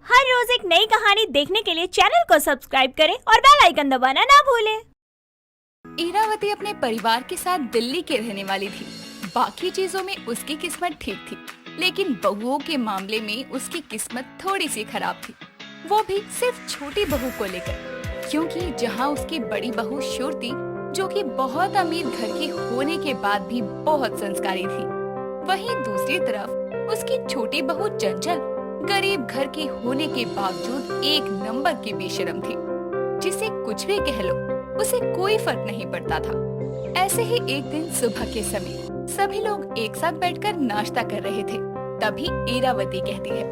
हर रोज एक नई कहानी देखने के लिए चैनल को सब्सक्राइब करें और बेल आइकन दबाना ना भूलें। इरावती अपने परिवार के साथ दिल्ली के रहने वाली थी। बाकी चीजों में उसकी किस्मत ठीक थी, लेकिन बहुओं के मामले में उसकी किस्मत थोड़ी सी खराब थी। वो भी सिर्फ छोटी बहू को लेकर, क्योंकि जहाँ उसकी बड़ी बहू श्रुति, जो कि बहुत अमीर घर की होने के बाद भी बहुत संस्कारी थी, वहीं दूसरी तरफ उसकी छोटी बहू चंचल गरीब घर की होने के बावजूद एक नंबर की बेशरम थी, जिसे कुछ भी कह लो उसे कोई फर्क नहीं पड़ता था। ऐसे ही एक दिन सुबह के समय सभी लोग एक साथ बैठकर नाश्ता कर रहे थे। तभी इरावती कहती है,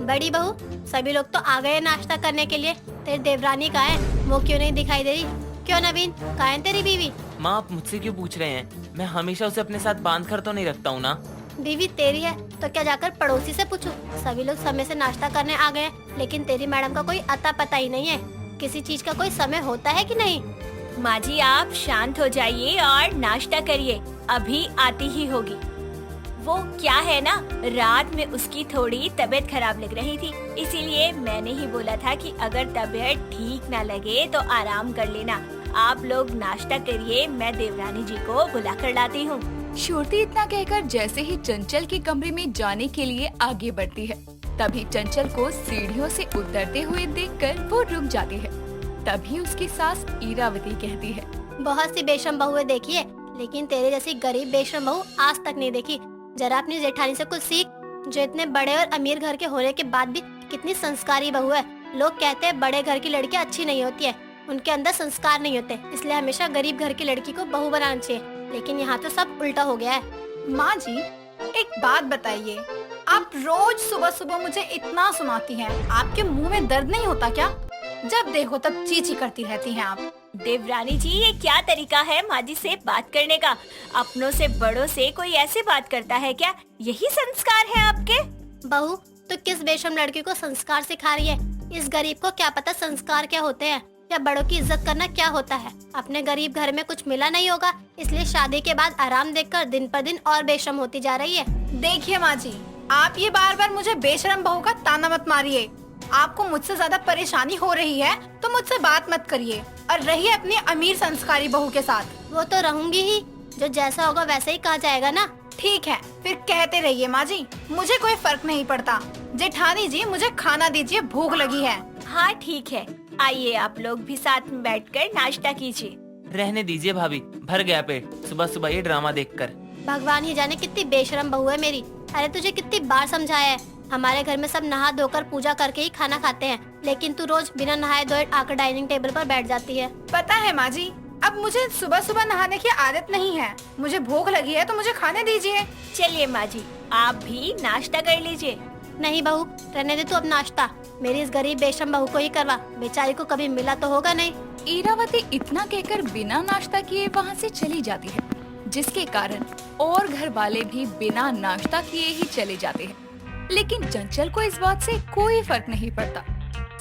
बड़ी बहू, सभी लोग तो आ गए नाश्ता करने के लिए। तेरी देवरानी कहाँ है? वो क्यों नहीं दिखाई दे रही? क्यों नवीन, कहाँ है तेरी बीवी? माँ, आप मुझसे क्यों पूछ रहे हैं? मैं हमेशा उसे अपने साथ बांध कर तो नहीं रखता हूँ ना। बीवी तेरी है तो क्या जाकर पड़ोसी से पूछूं? सभी लोग समय से नाश्ता करने आ गए हैं, लेकिन तेरी मैडम का कोई अता पता ही नहीं है। किसी चीज का कोई समय होता है कि नहीं? माँ जी, आप शांत हो जाइए और नाश्ता करिए, अभी आती ही होगी। वो क्या है ना, रात में उसकी थोड़ी तबीयत खराब लग रही थी, इसीलिए मैंने ही बोला था कि अगर तबीयत ठीक ना लगे तो आराम कर लेना। आप लोग नाश्ता करिए, मैं देवरानी जी को बुला कर लाती हूँ। श्रुति इतना कहकर जैसे ही चंचल के कमरे में जाने के लिए आगे बढ़ती है, तभी चंचल को सीढ़ियों से उतरते हुए देखकर वो रुक जाती है। तभी उसकी सास इरावती कहती है, बहुत सी बेशरम बहुएं देखी है, लेकिन तेरे जैसी गरीब बेशरम बहू आज तक नहीं देखी। जरा अपनी जेठानी से कुछ सीख, जो इतने बड़े और अमीर घर के होने के बाद भी कितनी संस्कारी बहू है। लोग कहते हैं बड़े घर की लड़की अच्छी नहीं होती है, उनके अंदर संस्कार नहीं होते, इसलिए हमेशा गरीब घर की लड़की को बहू बनाना चाहिए। लेकिन यहाँ तो सब उल्टा हो गया है। माँ जी, एक बात बताइए, आप रोज सुबह सुबह मुझे इतना सुनाती हैं, आपके मुंह में दर्द नहीं होता क्या? जब देखो तब चींची करती रहती हैं आप। देवरानी जी, ये क्या तरीका है माँ जी से बात करने का? अपनों से बड़ों से कोई ऐसे बात करता है क्या? यही संस्कार है आपके? बहू, तो किस बेशरम लड़की को संस्कार सिखा रही है? इस गरीब को क्या पता संस्कार क्या होते हैं, या बड़ों की इज्जत करना क्या होता है। अपने गरीब घर में कुछ मिला नहीं होगा, इसलिए शादी के बाद आराम देखकर दिन पर दिन और बेशरम होती जा रही है। देखिए माँ जी, आप ये बार बार मुझे बेशरम बहू का ताना मत मारिए। आपको मुझसे ज्यादा परेशानी हो रही है तो मुझसे बात मत करिए और रहिए अपनी अमीर संस्कारी बहू के साथ। वो तो रहूंगी ही, जो जैसा होगा वैसे ही कहा जाएगा ना। ठीक है, फिर कहते रहिए माँ जी, मुझे कोई फर्क नहीं पड़ता। जेठानी जी, मुझे खाना दीजिए, भूख लगी है। हाँ ठीक है, आइए आप लोग भी साथ में बैठकर नाश्ता कीजिए। रहने दीजिए भाभी, भर गया पेट सुबह सुबह ये ड्रामा देखकर। भगवान ही जाने कितनी बेशरम बहू है मेरी। अरे तुझे कितनी बार समझाया है, हमारे घर में सब नहा धोकर पूजा करके ही खाना खाते हैं, लेकिन तू रोज बिना नहाए धोए आकर डाइनिंग टेबल पर बैठ जाती है। पता है माँ जी, अब मुझे सुबह सुबह नहाने की आदत नहीं है। मुझे भूख लगी है तो मुझे खाने दीजिए। चलिए माँ जी, आप भी नाश्ता कर लीजिए। नहीं बहू, रहने दे तू अब नाश्ता। मेरी इस गरीब बेशरम बहू को ही करवा, बेचारी को कभी मिला तो होगा नहीं। इरावती इतना कहकर बिना नाश्ता किए वहाँ से चली जाती है, जिसके कारण और घर वाले भी बिना नाश्ता किए ही चले जाते हैं। लेकिन चंचल को इस बात से कोई फर्क नहीं पड़ता।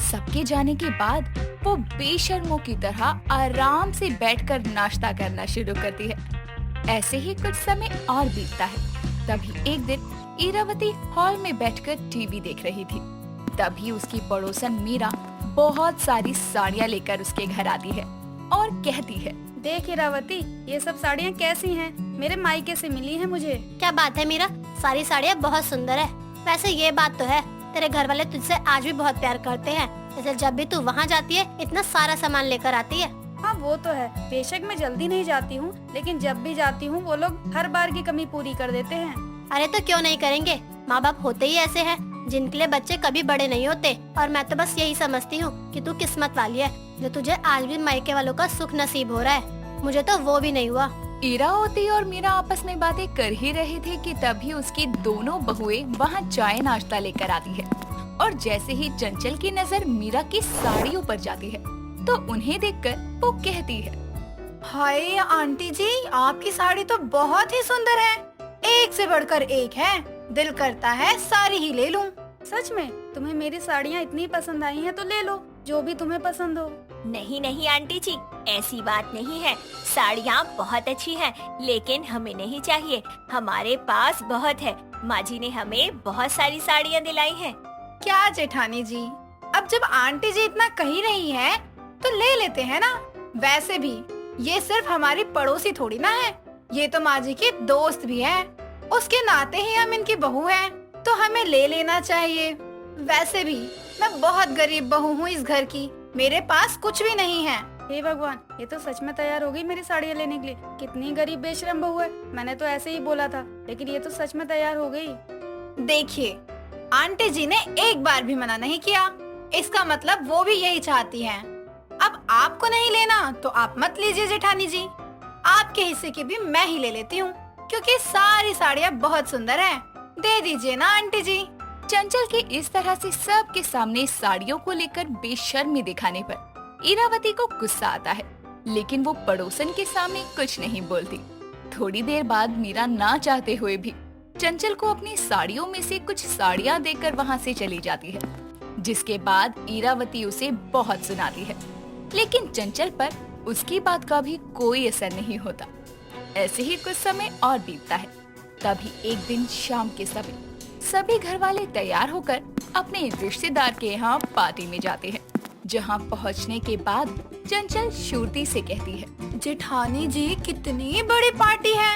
सबके जाने के बाद वो बेशर्मों की तरह आराम से बैठकर नाश्ता करना शुरू करती है। ऐसे ही कुछ समय और बीतता है। तभी एक दिन इरावती हॉल में बैठकर टीवी देख रही थी। तभी उसकी पड़ोसन मीरा बहुत सारी साड़ियाँ लेकर उसके घर आती है और कहती है, देख इरावती, ये सब साड़ियाँ कैसी हैं? मेरे मायके से मिली हैं मुझे। क्या बात है मीरा, सारी साड़ियाँ बहुत सुंदर है। वैसे ये बात तो है, तेरे घर वाले तुझसे आज भी बहुत प्यार करते हैं, इसलिए जब भी तू वहाँ जाती है इतना सारा सामान लेकर आती है। हाँ वो तो है, बेशक मैं जल्दी नहीं जाती हूँ, लेकिन जब भी जाती हूँ वो लोग हर बार की कमी पूरी कर देते हैं। अरे तो क्यों नहीं करेंगे, माँ बाप होते ही ऐसे हैं, जिनके लिए बच्चे कभी बड़े नहीं होते। और मैं तो बस यही समझती हूँ कि तू किस्मत वाली है, जो तुझे आज भी मायके वालों का सुख नसीब हो रहा है। मुझे तो वो भी नहीं हुआ। इरावती और मीरा आपस में बातें कर ही रहे थे कि तभी उसकी दोनों बहुएं वहाँ चाय नाश्ता लेकर आती है। और जैसे ही चंचल की नजर मीरा की साड़ियों पर जाती है, तो उन्हें देखकर वो कहती है, हाय आंटी जी, आपकी साड़ी तो बहुत ही सुंदर है, एक से बढ़कर एक है। दिल करता है सारी ही ले लूं। सच में तुम्हें मेरी साड़ियाँ इतनी पसंद आई हैं तो ले लो, जो भी तुम्हें पसंद हो। नहीं नहीं आंटी जी, ऐसी बात नहीं है। साड़ियाँ बहुत अच्छी हैं, लेकिन हमें नहीं चाहिए। हमारे पास बहुत है। माँ जी ने हमें बहुत सारी साड़ियाँ दिलाई हैं। क्या जेठानी जी, अब जब आंटी जी इतना कही रही है तो ले लेते हैं ना। वैसे भी ये सिर्फ हमारी पड़ोसी थोड़ी ना है, ये तो माँ जी की दोस्त भी है। उसके नाते ही हम इनकी बहू हैं, तो हमें ले लेना चाहिए। वैसे भी मैं बहुत गरीब बहू हूँ इस घर की, मेरे पास कुछ भी नहीं है। हे भगवान, ये तो सच में तैयार हो गई मेरी साड़ियाँ लेने के लिए। कितनी गरीब बेशरम बहू है, मैंने तो ऐसे ही बोला था, लेकिन ये तो सच में तैयार हो गई। देखिए, आंटी जी ने एक बार भी मना नहीं किया, इसका मतलब वो भी यही चाहती हैं। अब आपको नहीं लेना तो आप मत लीजिए जेठानी जी, आपके हिस्से की भी मैं ही ले लेती हूँ, क्योंकि सारी साड़ियाँ बहुत सुंदर हैं। दे दीजिए ना आंटी जी। चंचल के इस तरह से सबके सामने साड़ियों को लेकर बेशर्मी दिखाने पर इरावती को गुस्सा आता है, लेकिन वो पड़ोसन के सामने कुछ नहीं बोलती। थोड़ी देर बाद मीरा ना चाहते हुए भी चंचल को अपनी साड़ियों में से कुछ साड़ियाँ देकर वहाँ से चली जाती है, जिसके बाद इरावती उसे बहुत सुनाती है, लेकिन चंचल पर उसकी बात का भी कोई असर नहीं होता। ऐसे ही कुछ समय और बीतता है। तभी एक दिन शाम के समय सभी घर वाले तैयार होकर अपने रिश्तेदार के यहाँ पार्टी में जाते हैं, जहाँ पहुँचने के बाद चंचल शुरुती से कहती है, जेठानी जी कितनी बड़ी पार्टी है,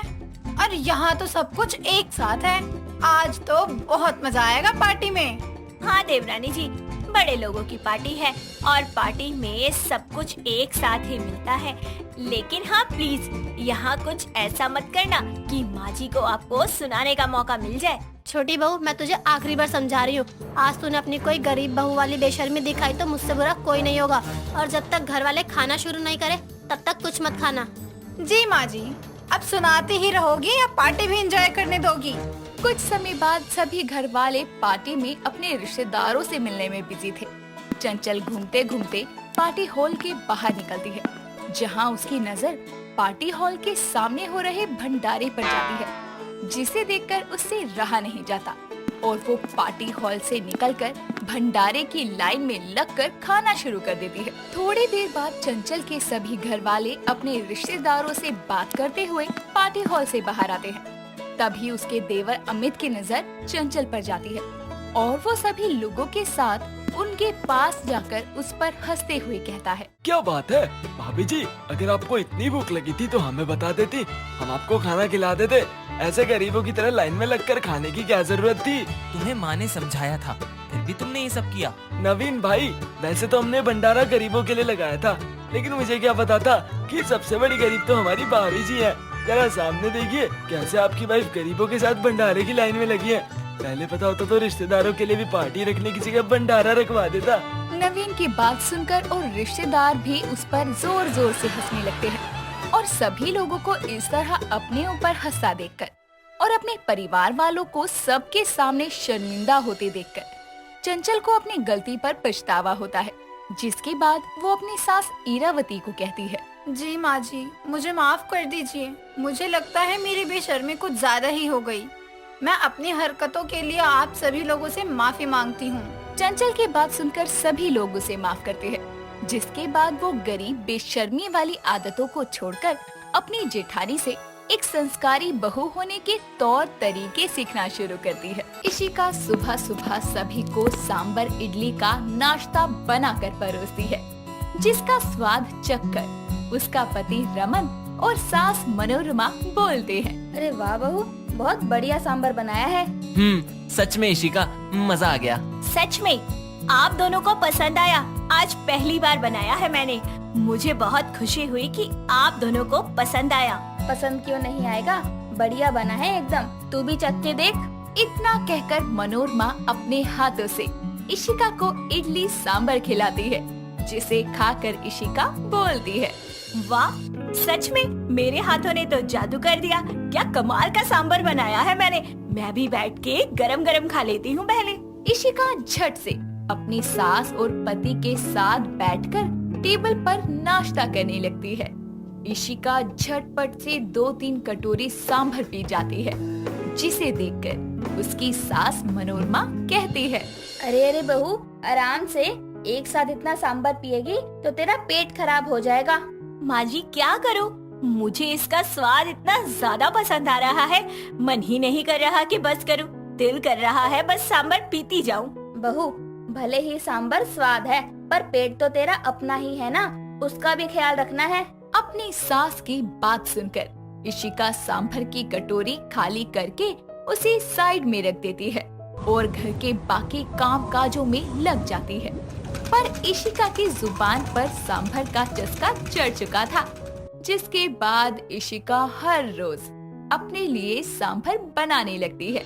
और यहाँ तो सब कुछ एक साथ है। आज तो बहुत मजा आएगा पार्टी में। हाँ देवरानी जी, बड़े लोगों की पार्टी है और पार्टी में सब कुछ एक साथ ही मिलता है। लेकिन हाँ प्लीज, यहाँ कुछ ऐसा मत करना कि माँ जी को आपको सुनाने का मौका मिल जाए। छोटी बहू, मैं तुझे आखिरी बार समझा रही हूँ, आज तूने अपनी कोई गरीब बहू वाली बेशर्मी दिखाई तो मुझसे बुरा कोई नहीं होगा, और जब तक घर वाले खाना शुरू नहीं करे तब तक कुछ मत खाना। जी माँ जी, अब सुनाती ही रहोगी या पार्टी भी एंजॉय करने दोगी? कुछ समय बाद सभी घर वाले पार्टी में अपने रिश्तेदारों से मिलने में बिजी थे। चंचल घूमते घूमते पार्टी हॉल के बाहर निकलती है, जहां उसकी नजर पार्टी हॉल के सामने हो रहे भंडारे पर जाती है, जिसे देखकर उससे रहा नहीं जाता और वो पार्टी हॉल से निकलकर भंडारे की लाइन में लगकर खाना शुरू कर देती है। थोड़ी देर बाद चंचल के सभी घर वाले अपने रिश्तेदारों से बात करते हुए पार्टी हॉल से बाहर आते हैं। तभी उसके देवर अमित की नजर चंचल पर जाती है और वो सभी लोगों के साथ उनके पास जाकर उस पर हंसते हुए कहता है, क्या बात है भाभी जी, अगर आपको इतनी भूख लगी थी तो हमें बता देती, हम आपको खाना खिला देते। ऐसे गरीबों की तरह लाइन में लगकर खाने की क्या जरूरत थी? तुम्हें माँ ने समझाया था, फिर भी तुमने ये सब किया। नवीन भाई, वैसे तो हमने भंडारा गरीबों के लिए लगाया था, लेकिन मुझे क्या पता था कि सबसे बड़ी गरीब तो हमारी भाभी जी है। जरा सामने देखिए कैसे आपकी वाइफ गरीबों के साथ भंडारे की लाइन में लगी है। पहले पता होता तो रिश्तेदारों के लिए भी पार्टी रखने की जगह भंडारा रखवा देता। नवीन की बात सुनकर और रिश्तेदार भी उस पर जोर जोर से हंसने लगते हैं और सभी लोगों को इस तरह अपने ऊपर हंसता देखकर और अपने परिवार वालों को सबके सामने शर्मिंदा होते देखकर चंचल को अपनी गलती पर पछतावा होता है, जिसके बाद वो अपनी सास इरावती को कहती है, जी माँ जी, मुझे माफ कर दीजिए, मुझे लगता है मेरी बेशर्मी कुछ ज्यादा ही हो गई। मैं अपनी हरकतों के लिए आप सभी लोगों से माफी मांगती हूँ। चंचल की बात सुनकर सभी लोग उसे माफ करते हैं, जिसके बाद वो गरीब बेशर्मी वाली आदतों को छोड़कर अपनी जेठानी से एक संस्कारी बहू होने के तौर तरीके सीखना शुरू करती है। इशिका सुबह सुबह सभी को सांबर इडली का नाश्ता बनाकर परोसती है, जिसका स्वाद चखकर उसका पति रमन और सास मनोरमा बोलते हैं, अरे वाह बहू, बहुत बढ़िया सांबर बनाया है। सच में इशिका, मजा आ गया। सच में आप दोनों को पसंद आया। आज पहली बार बनाया है मैंने। मुझे बहुत खुशी हुई कि आप दोनों को पसंद आया। पसंद क्यों नहीं आएगा, बढ़िया बना है एकदम, तू भी चख के देख। इतना कहकर मनोरमा अपने हाथों से इशिका को इडली सांबर खिलाती है, जिसे खाकर इशिका बोलती है, वाह, सच में मेरे हाथों ने तो जादू कर दिया। क्या कमाल का सांबर बनाया है मैंने। मैं भी बैठ के गरम गरम खा लेती हूँ पहले। इशिका झट से अपनी सास और पति के साथ बैठकर टेबल पर नाश्ता करने लगती है। इशिका झटपट से 2-3 कटोरी सांभर पी जाती है, जिसे देखकर उसकी सास मनोरमा कहती है, अरे अरे बहू, आराम से, एक साथ इतना सांबर पिएगी तो तेरा पेट खराब हो जाएगा। माँ जी क्या करूँ, मुझे इसका स्वाद इतना ज्यादा पसंद आ रहा है, मन ही नहीं कर रहा कि बस करूँ। दिल कर रहा है बस सांबर पीती जाऊँ। बहू, भले ही सांबर स्वाद है, पर पेट तो तेरा अपना ही है ना, उसका भी ख्याल रखना है। अपनी सास की बात सुनकर इशिका सांभर की कटोरी खाली करके उसे साइड में रख देती है और घर के बाकी काम काजों में लग जाती है। पर इशिका की जुबान पर सांभर का चस्का चढ़ चुका था, जिसके बाद इशिका हर रोज अपने लिए सांभर बनाने लगती है।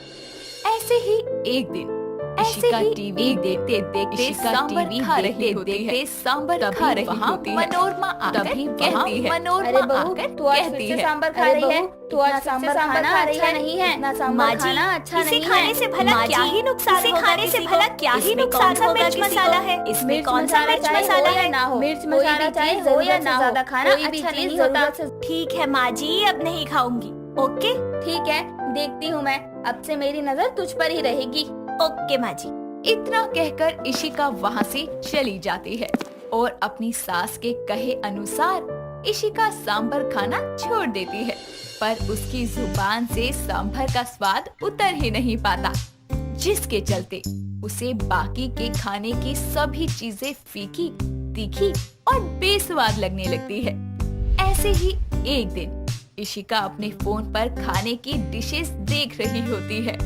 ऐसे ही एक दिन इशिका टीवी देखते देखते सांभर खा रही होती है। सांभर खा रही होती है। मनोरमा आकर कहती है। अरे बहू, तू आज फिर से सांबर खा रही है? तू आज सांबर खाना अच्छा नहीं है। ना सांबर खाना अच्छा नहीं है। खाने से भला क्या ही नुकसान होगा? खाने से भला क्या ही नुकसान होगा? मिर्च मसाला है, इसमें कौन सा मिर्च मसाला है? ना हो मिर्च मसाला चाहे हो या ना, ज्यादा खाना अच्छा नहीं होता। ठीक है माँ जी, अब नहीं खाऊंगी। ओके ठीक है, देखती हूँ मैं, अब से मेरी नजर तुझ पर ही रहेगी। ओके माँ जी। इतना कहकर इशिका वहाँ से चली जाती है और अपनी सास के कहे अनुसार इशिका सांभर खाना छोड़ देती है। पर उसकी जुबान से सांभर का स्वाद उतर ही नहीं पाता, जिसके चलते उसे बाकी के खाने की सभी चीजें फीकी, तीखी और बेस्वाद लगने लगती है। ऐसे ही एक दिन इशिका अपने फोन पर खाने की डिशेस देख रही होती है।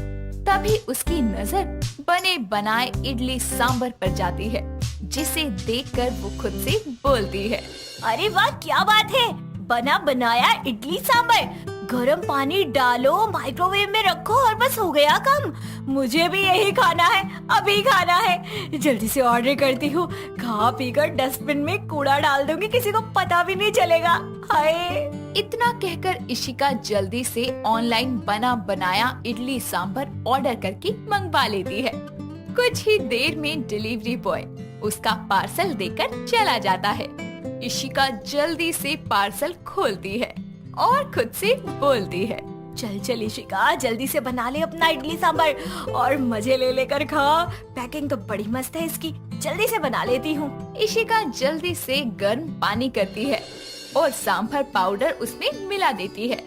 तभी उसकी नजर बने बनाए इडली सांभर पर जाती है, जिसे देखकर वो खुद से बोलती है, अरे वाह, क्या बात है! बना बनाया इडली सांभर। गरम पानी डालो, माइक्रोवेव में रखो और बस हो गया काम। मुझे भी यही खाना है, अभी खाना है। जल्दी से ऑर्डर करती हूँ। खा पीकर डस्टबिन में कूड़ा डाल दूंगी, किसी को पता भी नहीं चलेगा। हाय! इतना कहकर इशिका जल्दी से ऑनलाइन बना बनाया इडली सांभर ऑर्डर करके मंगवा लेती है। कुछ ही देर में डिलीवरी बॉय उसका पार्सल देकर चला जाता है। इशिका जल्दी से पार्सल खोलती है और खुद से बोलती है, चल चल इशिका, जल्दी से बना ले अपना इडली सांभर और मजे ले लेकर खा। पैकिंग तो बड़ी मस्त है इसकी, जल्दी से बना लेती हूँ। इशिका जल्दी से गर्म पानी करती है और सांभर पाउडर उसमें मिला देती है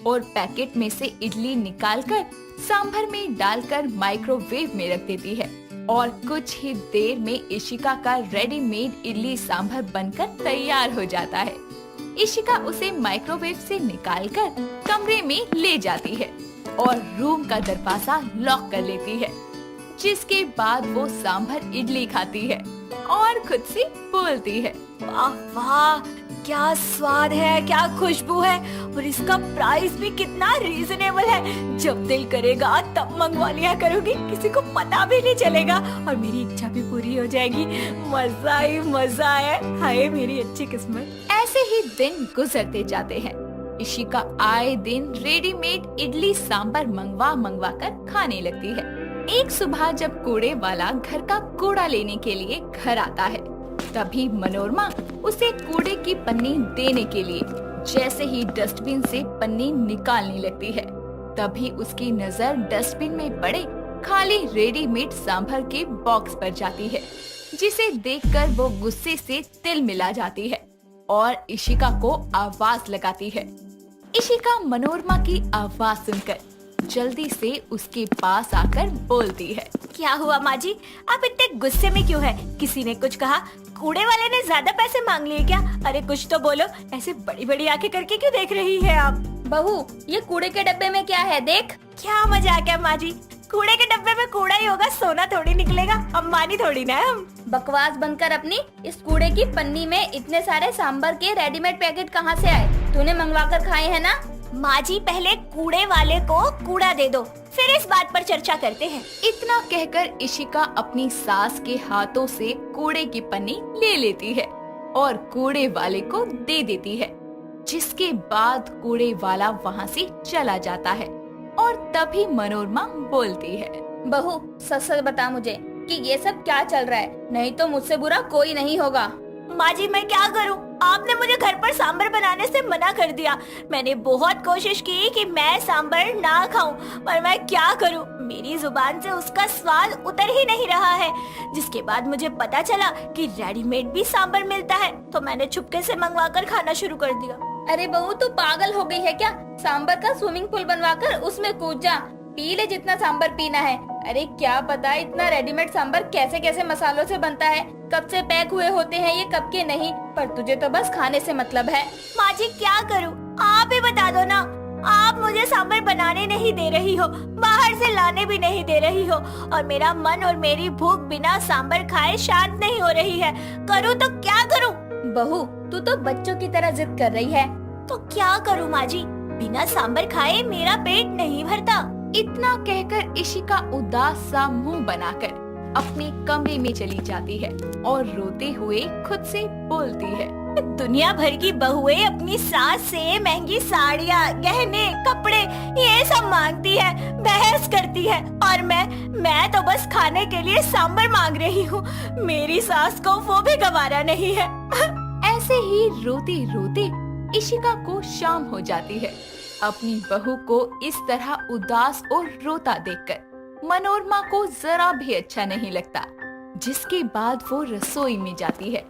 और पैकेट में से इडली निकालकर सांभर में डालकर माइक्रोवेव में रख देती है। और कुछ ही देर में इशिका का रेडीमेड इडली सांभर बनकर तैयार हो जाता है। इशिका उसे माइक्रोवेव से निकालकर कमरे में ले जाती है और रूम का दरवाजा लॉक कर लेती है, जिसके बाद वो सांभर इडली खाती है और खुद से बोलती है, वाह वाह, क्या स्वाद है, क्या खुशबू है, और इसका प्राइस भी कितना रीजनेबल है। जब दिल करेगा तब मंगवा लिया करूंगी, किसी को पता भी नहीं चलेगा और मेरी इच्छा भी पूरी हो जाएगी। मजा ही मजा है। हाय मेरी अच्छी किस्मत। ऐसे ही दिन गुजरते जाते हैं। इशिका आए दिन रेडीमेड इडली सांभर मंगवा कर खाने लगती है। एक सुबह जब कूड़े वाला घर का कूड़ा लेने के लिए घर आता है, तभी मनोरमा उसे कूड़े की पन्नी देने के लिए जैसे ही डस्टबिन से पन्नी निकालने लगती है, तभी उसकी नजर डस्टबिन में पड़े खाली रेडीमेड सांभर के बॉक्स पर जाती है, जिसे देखकर वो गुस्से से तिल मिला जाती है और इशिका को आवाज लगाती है। इशिका मनोरमा की आवाज सुनकर जल्दी से उसके पास आकर बोलती है, क्या हुआ माँ जी, आप इतने गुस्से में क्यों हैं? किसी ने कुछ कहा? कूड़े वाले ने ज्यादा पैसे मांग लिए क्या? अरे कुछ तो बोलो, ऐसे बड़ी बड़ी आंखें करके क्यों देख रही है आप? बहू, ये कूड़े के डब्बे में क्या है देख। क्या मजाक है माँ जी, कूड़े के डब्बे में कूड़ा ही होगा, सोना थोड़ी निकलेगा, अंबानी थोड़ी ना हम। बकवास बनकर अपनी। इस कूड़े की पन्नी में इतने सारे सांभर के रेडीमेड पैकेट कहाँ से आए? तूने मंगवा कर खाए हैं ना? माँ जी, पहले कूड़े वाले को कूड़ा दे दो, फिर इस बात पर चर्चा करते हैं। इतना कहकर इशिका अपनी सास के हाथों से कूड़े की पन्नी ले लेती है और कूड़े वाले को दे देती है, जिसके बाद कूड़े वाला वहाँ से चला जाता है। और तभी मनोरमा बोलती है, बहू सच सच बता मुझे कि ये सब क्या चल रहा है, नहीं तो मुझसे बुरा कोई नहीं होगा। माँ जी, मैं क्या करूँ? आपने मुझे घर पर सांभर बनाने से मना कर दिया। मैंने बहुत कोशिश की कि मैं सांभर ना खाऊं, पर मैं क्या करूं? मेरी जुबान से उसका स्वाद उतर ही नहीं रहा है। जिसके बाद मुझे पता चला कि रेडीमेड भी सांभर मिलता है, तो मैंने छुपके से मंगवाकर खाना शुरू कर दिया। अरे बहू, तू पागल हो गई है क्या? सांभर का स्विमिंग पूल बनवाकर उसमें कूद जा। पी ले जितना सांबर पीना है। अरे क्या पता इतना रेडीमेड सांबर कैसे कैसे मसालों से बनता है, कब से पैक हुए होते हैं ये, कब के नहीं। पर तुझे तो बस खाने से मतलब है। माँ जी क्या करूँ, आप ही बता दो ना। आप मुझे सांबर बनाने नहीं दे रही हो, बाहर से लाने भी नहीं दे रही हो, और मेरा मन और मेरी भूख बिना सांबर खाए शांत नहीं हो रही है। करूँ तो क्या करूँ? बहू तू तो बच्चों की तरह जिद कर रही है। तो क्या करूँ माँ जी, बिना सांबर खाए मेरा पेट नहीं भरता। इतना कहकर इशिका उदास सा मुंह बनाकर अपने कमरे में चली जाती है और रोते हुए खुद से बोलती है, दुनिया भर की बहुएं अपनी सास से महंगी साड़ियाँ, गहने, कपड़े ये सब मांगती है, बहस करती है, और मैं तो बस खाने के लिए सांबर मांग रही हूँ। मेरी सास को वो भी गवारा नहीं है। ऐसे ही रोते रोते इशिका को शाम हो जाती है। अपनी बहू को इस तरह उदास और रोता देखकर मनोरमा को जरा भी अच्छा नहीं लगता, जिसके बाद वो रसोई में जाती है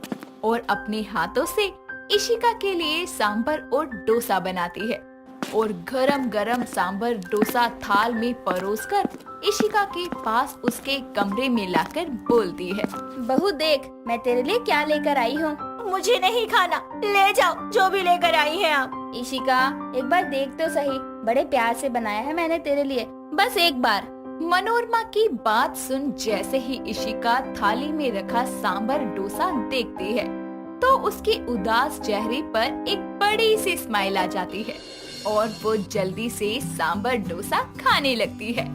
और अपने हाथों से इशिका के लिए सांबर और डोसा बनाती है और गरम गरम सांबर डोसा थाल में परोसकर इशिका के पास उसके कमरे में लाकर बोलती है, बहू देख मैं तेरे लिए क्या लेकर आई हूँ। मुझे नहीं खाना, ले जाओ जो भी लेकर आई हैं आप। इशिका एक बार देख तो सही, बड़े प्यार से बनाया है मैंने तेरे लिए, बस एक बार। मनोरमा की बात सुन जैसे ही इशिका थाली में रखा सांबर डोसा देखती है तो उसके उदास चेहरे पर एक बड़ी सी स्माइल आ जाती है और वो जल्दी से सांबर डोसा खाने लगती है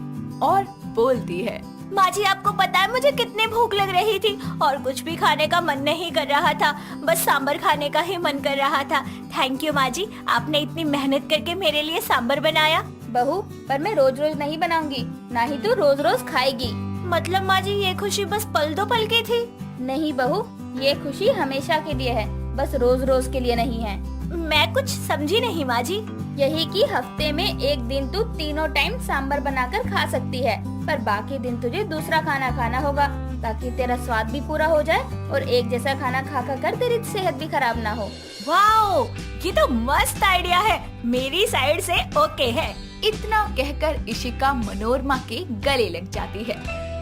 और बोलती है, माँ जी आपको पता है मुझे कितनी भूख लग रही थी और कुछ भी खाने का मन नहीं कर रहा था, बस सांबर खाने का ही मन कर रहा था। थैंक यू माँ जी, आपने इतनी मेहनत करके मेरे लिए सांबर बनाया। बहू पर मैं रोज रोज नहीं बनाऊंगी, ना ही तू रोज रोज खाएगी। मतलब माँ जी ये खुशी बस पल दो पल की थी? नहीं बहू, ये खुशी हमेशा के लिए है, बस रोज रोज के लिए नहीं है। मैं कुछ समझी नहीं माँ जी। यही कि हफ्ते में एक दिन तू तीनों टाइम सांबर बनाकर खा सकती है, पर बाकी दिन तुझे दूसरा खाना खाना होगा ताकि तेरा स्वाद भी पूरा हो जाए और एक जैसा खाना खा कर तेरी सेहत भी खराब ना हो। वाओ, ये तो मस्त आइडिया है, मेरी साइड से ओके है। इतना कहकर इशिका मनोरमा के गले लग जाती है।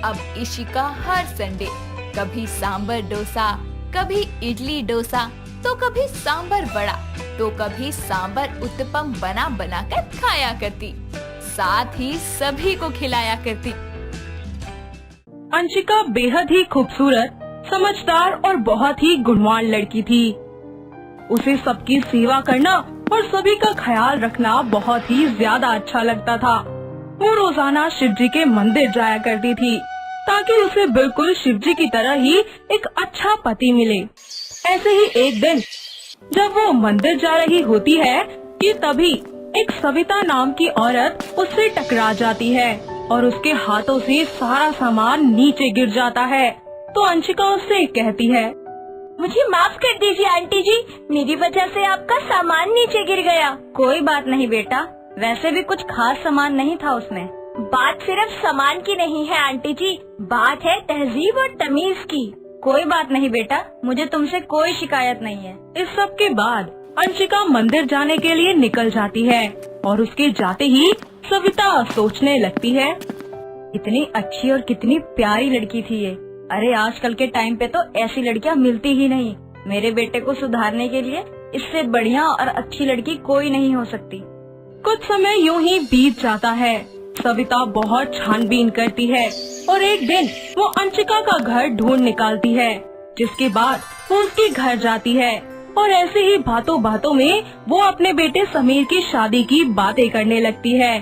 अब इशिका हर संडे कभी सांबर डोसा, कभी इडली डोसा, तो कभी सांबर वड़ा, तो कभी सांबर उत्तपम बना बना कर खाया करती, साथ ही सभी को खिलाया करती। अंशिका बेहद ही खूबसूरत, समझदार और बहुत ही गुणवान लड़की थी। उसे सबकी सेवा करना और सभी का ख्याल रखना बहुत ही ज्यादा अच्छा लगता था। वो रोजाना शिव जी के मंदिर जाया करती थी ताकि उसे बिल्कुल शिव जी की तरह ही एक अच्छा पति मिले। ऐसे ही एक दिन जब वो मंदिर जा रही होती है कि तभी एक सविता नाम की औरत उससे टकरा जाती है और उसके हाथों से सारा सामान नीचे गिर जाता है। तो अंशिका उससे कहती है, मुझे माफ कर दीजिए आंटी जी, मेरी वजह से आपका सामान नीचे गिर गया। कोई बात नहीं बेटा, वैसे भी कुछ खास सामान नहीं था उसमें। बात सिर्फ सामान की नहीं है आंटी जी, बात है तहजीब और तमीज की। कोई बात नहीं बेटा, मुझे तुमसे कोई शिकायत नहीं है। इस सब के बाद अंशिका मंदिर जाने के लिए निकल जाती है और उसके जाते ही सविता सोचने लगती है, कितनी अच्छी और कितनी प्यारी लड़की थी ये। अरे आजकल के टाइम पे तो ऐसी लड़कियां मिलती ही नहीं। मेरे बेटे को सुधारने के लिए इससे बढ़िया और अच्छी लड़की कोई नहीं हो सकती। कुछ समय यूं ही बीत जाता है। सविता बहुत छानबीन करती है और एक दिन वो अंशिका का घर ढूंढ निकालती है, जिसके बाद वो उसके घर जाती है और ऐसे ही बातों बातों में वो अपने बेटे समीर की शादी की बातें करने लगती है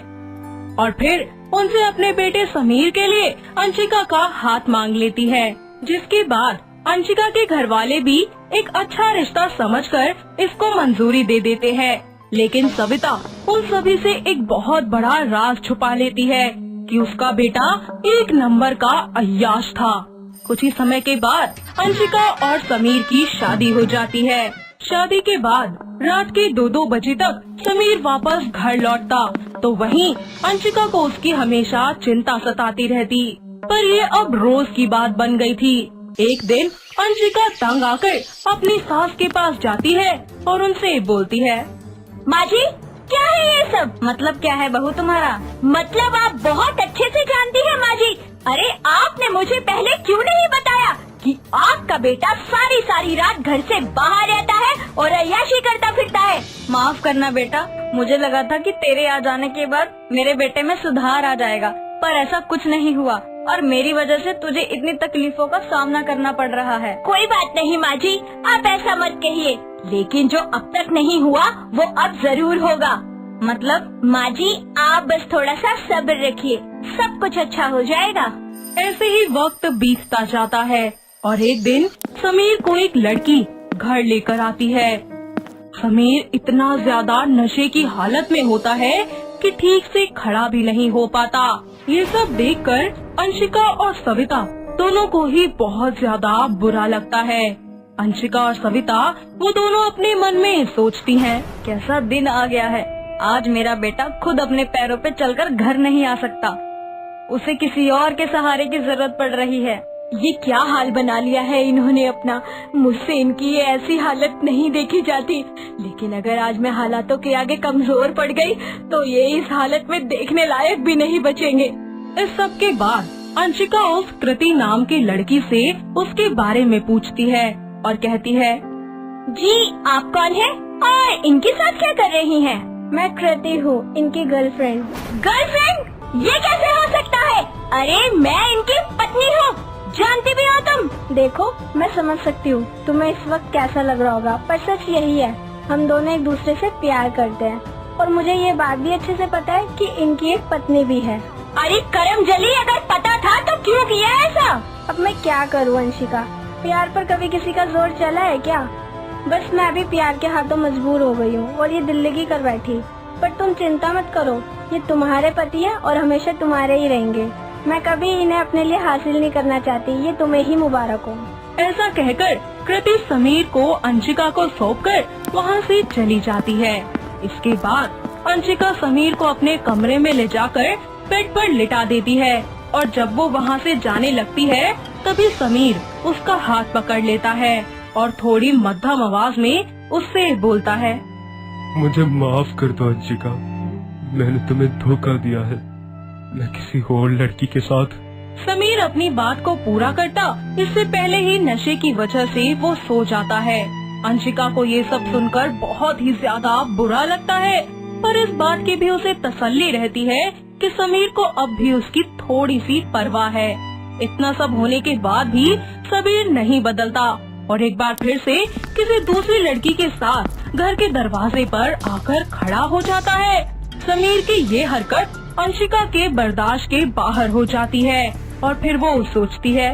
और फिर उनसे अपने बेटे समीर के लिए अंशिका का हाथ मांग लेती है, जिसके बाद अंशिका के घर वाले भी एक अच्छा रिश्ता समझकर इसको मंजूरी दे देते हैं। लेकिन सविता उन सभी से एक बहुत बड़ा राज छुपा लेती है कि उसका बेटा एक नंबर का अय्याश था। कुछ ही समय के बाद अंशिका और समीर की शादी हो जाती है। शादी के बाद रात के 2-2 बजे तक समीर वापस घर लौटता तो वहीं अंशिका को उसकी हमेशा चिंता सताती रहती, पर ये अब रोज की बात बन गई थी। एक दिन अंशिका तंग आकर अपनी सास के पास जाती है और उनसे बोलती है, माँ जी क्या है ये सब? मतलब क्या है बहू तुम्हारा? मतलब आप बहुत अच्छे से जानती हैं माँ जी। अरे आपने मुझे पहले क्यों नहीं बताया कि आपका बेटा सारी रात घर से बाहर रहता है और अय्याशी करता फिरता है? माफ करना बेटा, मुझे लगा था कि तेरे आ जाने के बाद मेरे बेटे में सुधार आ जाएगा, पर ऐसा कुछ नहीं हुआ और मेरी वजह से तुझे इतनी तकलीफों का सामना करना पड़ रहा है। कोई बात नहीं माँ जी, आप ऐसा मत कहिए, लेकिन जो अब तक नहीं हुआ वो अब जरूर होगा। मतलब माँ जी आप बस थोड़ा सा सब्र रखिए, सब कुछ अच्छा हो जाएगा। ऐसे ही वक्त बीतता जाता है और एक दिन समीर को एक लड़की घर लेकर आती है। समीर इतना ज्यादा नशे की हालत में होता है कि ठीक से खड़ा भी नहीं हो पाता। ये सब देखकर अंशिका और सविता दोनों को ही बहुत ज्यादा बुरा लगता है। अंशिका और सविता वो दोनों अपने मन में सोचती हैं, कैसा दिन आ गया है, आज मेरा बेटा खुद अपने पैरों पे चलकर घर नहीं आ सकता, उसे किसी और के सहारे की जरूरत पड़ रही है। ये क्या हाल बना लिया है इन्होंने अपना, मुझसे इनकी ये ऐसी हालत नहीं देखी जाती। लेकिन अगर आज मैं हालातों के आगे कमजोर पड़ गई तो ये इस हालत में देखने लायक भी नहीं बचेंगे। इस सब के बाद अंशिका उस कृति नाम की लड़की से उसके बारे में पूछती है और कहती है, जी आप कौन है और इनके साथ क्या कर रही हैं? मैं कृति हूँ, इनकी गर्लफ्रेंड। गर्लफ्रेंड? ये कैसे हो सकता है? अरे मैं इनकी पत्नी हूँ, जानती भी हो तुम? देखो मैं समझ सकती हूँ तुम्हें इस वक्त कैसा लग रहा होगा, पर सच यही है, हम दोनों एक दूसरे से प्यार करते हैं और मुझे ये बात भी अच्छे से पता है कि इनकी एक पत्नी भी है। अरे करमजली, अगर पता था तो क्यों किया ऐसा? अब मैं क्या करूँ अंशिका, प्यार पर कभी किसी का जोर चला है क्या? बस मैं भी प्यार के हाथों मजबूर हो गई हूँ और ये दिल लगी कर बैठी। पर तुम चिंता मत करो, ये तुम्हारे पति है और हमेशा तुम्हारे ही रहेंगे। मैं कभी इन्हें अपने लिए हासिल नहीं करना चाहती, ये तुम्हें ही मुबारक हो। ऐसा कहकर कृति समीर को अंशिका को सौंपकर वहाँ से चली जाती है। इसके बाद अंशिका समीर को अपने कमरे में ले जाकर बेड पर लिटा देती है और जब वो वहाँ से जाने लगती है तभी समीर उसका हाथ पकड़ लेता है और थोड़ी मध्यम आवाज में उससे बोलता है, मुझे माफ कर दो अंशिका, मैंने तुम्हें धोखा दिया है, मैं किसी और लड़की के साथ। समीर अपनी बात को पूरा करता इससे पहले ही नशे की वजह से वो सो जाता है। अंशिका को ये सब सुनकर बहुत ही ज्यादा बुरा लगता है, पर इस बात की भी उसे तसल्ली रहती है कि समीर को अब भी उसकी थोड़ी सी परवाह है। इतना सब होने के बाद भी समीर नहीं बदलता और एक बार फिर से किसी दूसरी लड़की के साथ घर के दरवाजे पर आकर खड़ा हो जाता है। समीर की ये हरकत अंशिका के बर्दाश्त के बाहर हो जाती है और फिर वो सोचती है,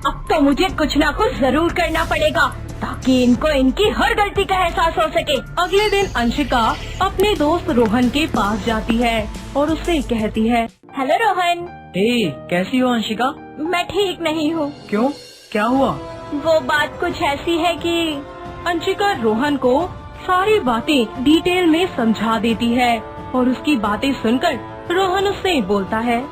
अब तो मुझे कुछ ना कुछ जरूर करना पड़ेगा ताकि इनको इनकी हर गलती का एहसास हो सके। अगले दिन अंशिका अपने दोस्त रोहन के पास जाती है और उससे कहती है, हेलो रोहन। कैसी हो अंशिका? मैं ठीक नहीं हूँ। क्यों, क्या हुआ? वो बात कुछ ऐसी है कि अंशिका रोहन को सारी बातें डिटेल में समझा देती है और उसकी बातें सुनकर रोहन उससे बोलता है,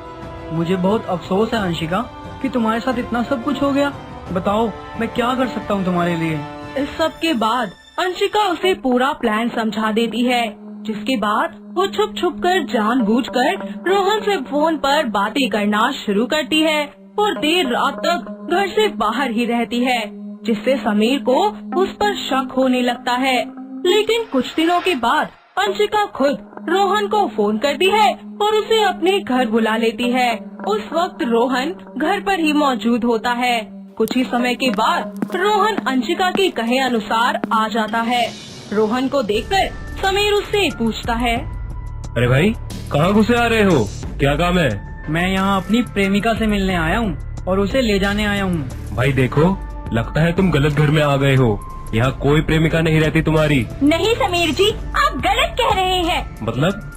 मुझे बहुत अफसोस है अंशिका कि तुम्हारे साथ इतना सब कुछ हो गया, बताओ मैं क्या कर सकता हूँ तुम्हारे लिए। इस सब के बाद अंशिका उसे पूरा प्लान समझा देती है, जिसके बाद वो छुप छुप कर जानबूझकर रोहन से फोन पर बातें करना शुरू करती है और देर रात तक घर से बाहर ही रहती है, जिससे समीर को उस पर शक होने लगता है। लेकिन कुछ दिनों के बाद अंशिका खुद रोहन को फोन करती है और उसे अपने घर बुला लेती है। उस वक्त रोहन घर पर ही मौजूद होता है। कुछ ही समय के बाद रोहन अंशिका के कहे अनुसार आ जाता है। रोहन को देखकर समीर उससे पूछता है, अरे भाई कहाँ घुसे आ रहे हो, क्या काम है? मैं यहाँ अपनी प्रेमिका से मिलने आया हूँ और उसे ले जाने आया हूँ। भाई देखो, लगता है तुम गलत घर में आ गए हो, यहाँ कोई प्रेमिका नहीं रहती तुम्हारी। नहीं समीर जी, आप गलत कह रहे हैं।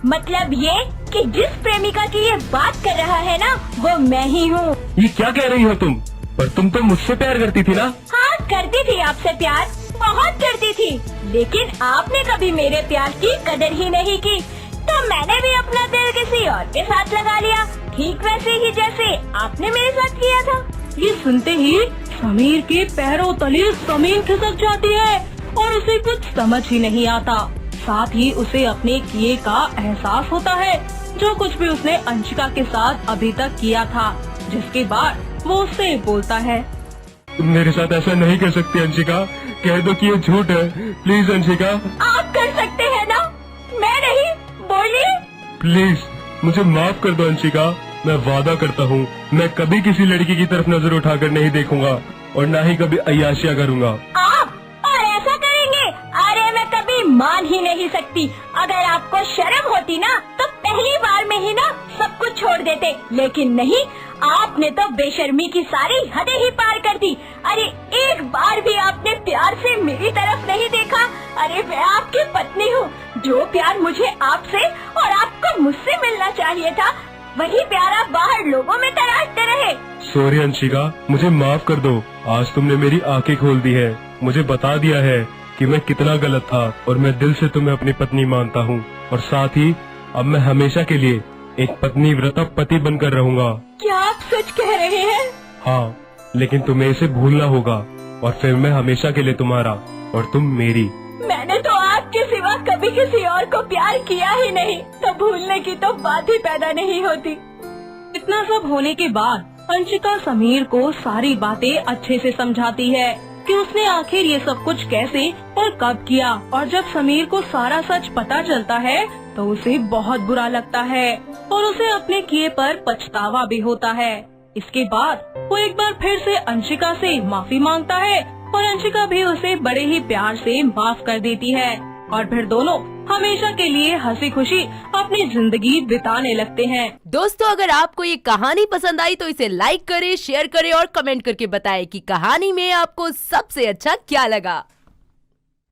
मतलब ये कि जिस प्रेमिका की ये बात कर रहा है ना, वो मैं ही हूँ। ये क्या कह रही हो तुम? पर तुम तो मुझसे प्यार करती थी ना? हाँ करती थी आपसे प्यार, बहुत करती थी, लेकिन आपने कभी मेरे प्यार की कदर ही नहीं की, तो मैंने भी अपना दिल किसी और के साथ लगा लिया, ठीक वैसे ही जैसे आपने मेरे साथ किया था। ये सुनते ही समीर के पैरों तले जमीन खिसक जाती है और उसे कुछ समझ ही नहीं आता। साथ ही उसे अपने किए का एहसास होता है, जो कुछ भी उसने अंशिका के साथ अभी तक किया था। जिसके बाद वो उससे बोलता है, तुम मेरे साथ ऐसा नहीं कर सकती अंशिका, कह दो कि ये झूठ है, प्लीज अंशिका। आप कर सकते हैं ना, मैं नहीं, बोलिए। प्लीज मुझे माफ कर दो अंशिका, मैं वादा करता हूँ मैं कभी किसी लड़की की तरफ नजर उठाकर नहीं देखूंगा और न ही कभी अय्याशियाँ करूँगा। आप और ऐसा करेंगे? अरे मैं कभी मान ही नहीं सकती। अगर आपको शर्म होती ना तो पहली बार में ही ना सब कुछ छोड़ देते, लेकिन नहीं, आपने तो बेशर्मी की सारी हदें ही पार कर दी। अरे एक बार भी आपने प्यार से मेरी तरफ नहीं देखा। अरे मैं आपकी पत्नी हूँ, जो प्यार मुझे आपसे और आपको मुझसे मिलना चाहिए था, वही प्यार आप बाहर लोगों में तराशते रहे। सॉरी अंशिका, मुझे माफ कर दो। आज तुमने मेरी आंखें खोल दी है, मुझे बता दिया है कि मैं कितना गलत था और मैं दिल से तुम्हें अपनी पत्नी मानता हूँ और साथ ही अब मैं हमेशा के लिए एक पत्नी व्रता पति बनकर रहूंगा। क्या आप सच कह रहे हैं? हाँ, लेकिन तुम्हें इसे भूलना होगा और फिर मैं हमेशा के लिए तुम्हारा और तुम मेरी। मैंने तो आपके सिवा कभी किसी और को प्यार किया ही नहीं, तो भूलने की तो बात ही पैदा नहीं होती। इतना सब होने के बाद अंशिका समीर को सारी बातें अच्छे से समझाती है कि उसने आखिर ये सब कुछ कैसे और कब किया, और जब समीर को सारा सच पता चलता है तो उसे बहुत बुरा लगता है और उसे अपने किए पर पछतावा भी होता है। इसके बाद वो एक बार फिर से अंशिका से माफी मांगता है और अंशिका भी उसे बड़े ही प्यार से माफ कर देती है और फिर दोनों हमेशा के लिए हंसी खुशी अपनी जिंदगी बिताने लगते हैं। दोस्तों, अगर आपको ये कहानी पसंद आई तो इसे लाइक करें, शेयर करें और कमेंट करके बताएं कि कहानी में आपको सबसे अच्छा क्या लगा।